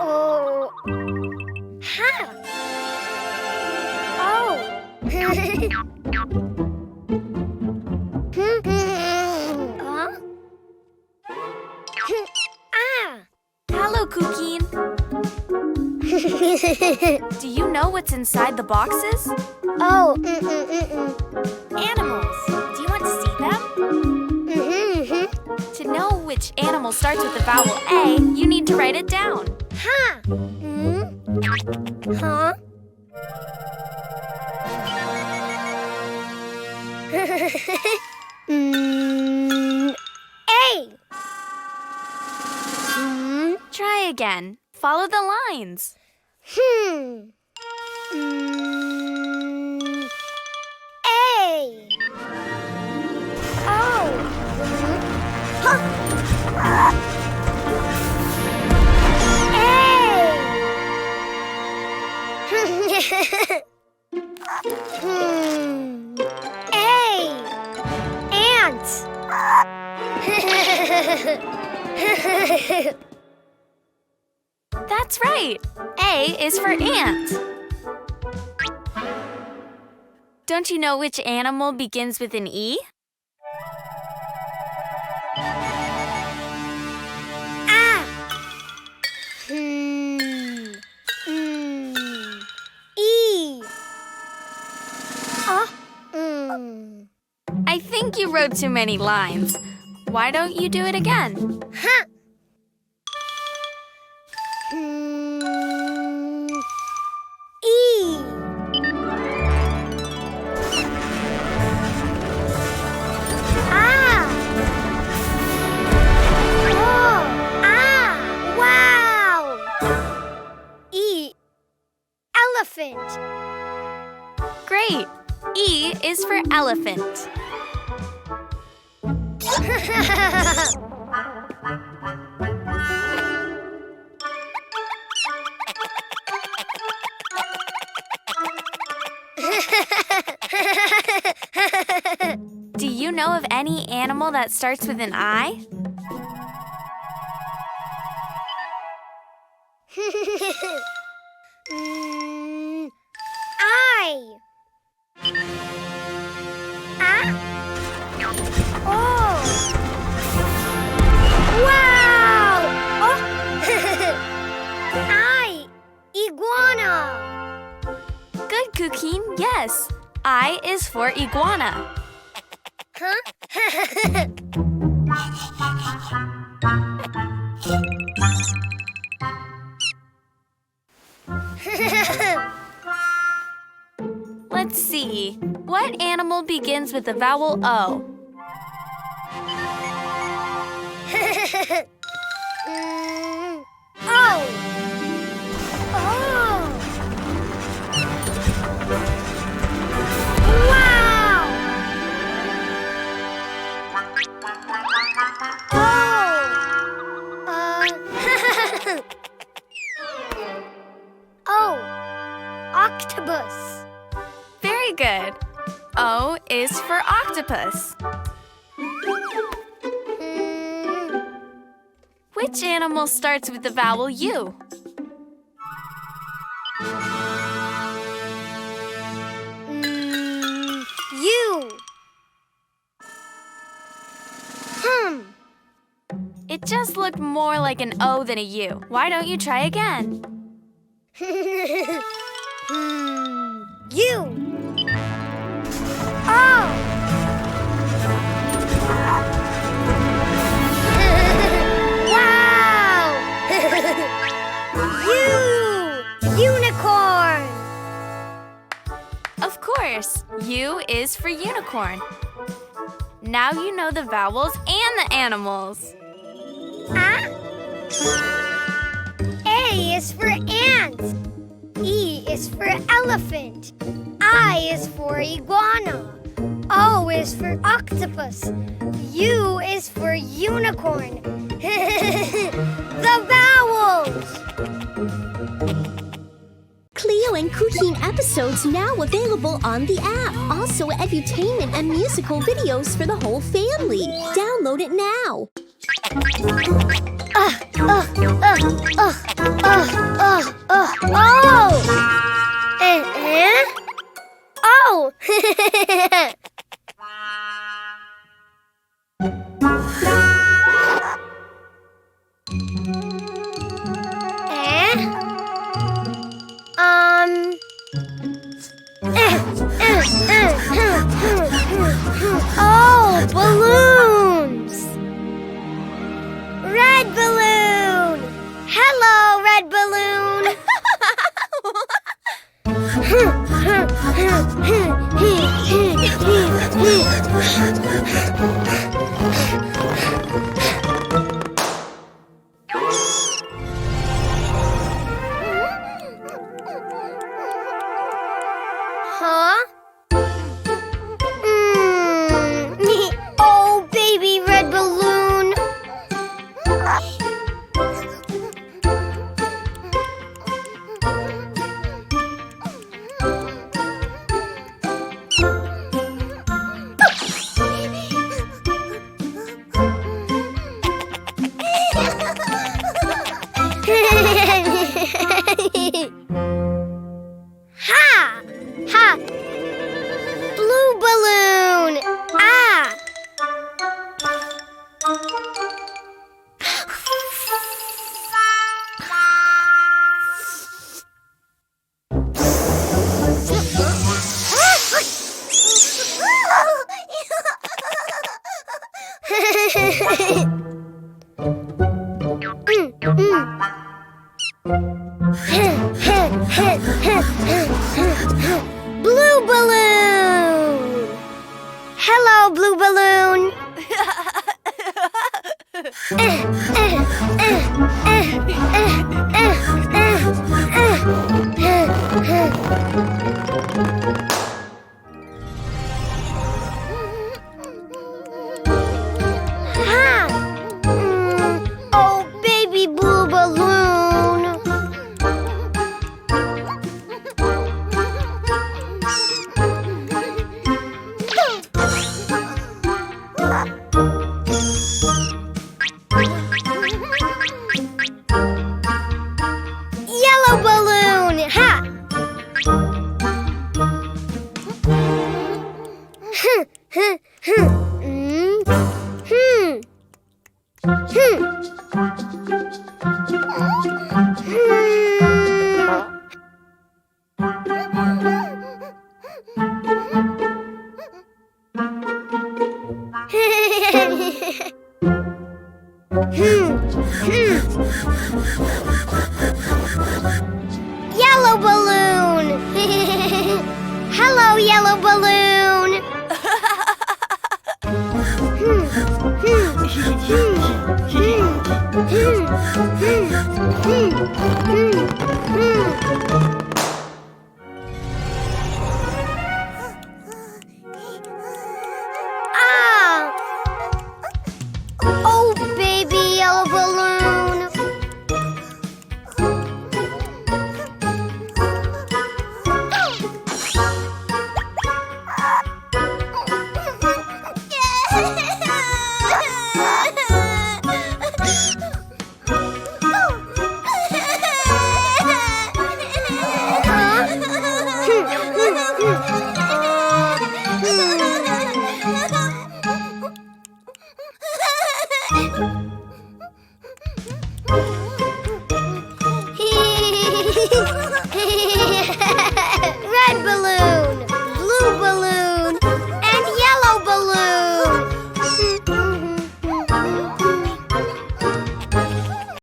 Oh. Ha. Oh. Huh? Ah. Hello, Cuquin. Do you know what's inside the boxes? Oh. Animals. Do you want to see them? To know which animal starts with the vowel A, you need to write it down. Ha. Huh? A. Try again. Follow the lines. A. Oh. Huh. A. Ant. That's right. A is for ant. Don't you know which animal begins with an E? Ah. E. I think you wrote too many lines. Why don't you do it again? Huh. E. Ah. Oh. Ah. Wow. E. Elephant. Great. E is for elephant. Do you know of any animal that starts with an I? I. Ah. Oh. Wow. Oh. I. Iguana. Good, Cuquin. Yes. I is for iguana. Huh? Let's see. What animal begins with the vowel O? Oh. Oh. Wow. Oh. Octopus. Very good. O is for octopus. Which animal starts with the vowel U? U. It just looked more like an O than a U. Why don't you try again? U. Oh. Wow. U. Unicorn. Of course, U is for unicorn. Now you know the vowels and the animals. A is for ant. E is for elephant. I is for iguana. O is for octopus. U is for unicorn. The vowels! Cleo video and Cuquin episodes now available on the app. Also, edutainment and musical videos for the whole family. Download it now. Oh! Oh, balloons! Red balloon! Hello, red balloon! Huh? Oh, baby red balloon. Ha! Ha! Blue balloon! Ah! Blue balloon! Hello, blue balloon! Ha! Oh, baby blue balloon! Yellow balloon! Ha! Yellow balloon! Hello, yellow balloon!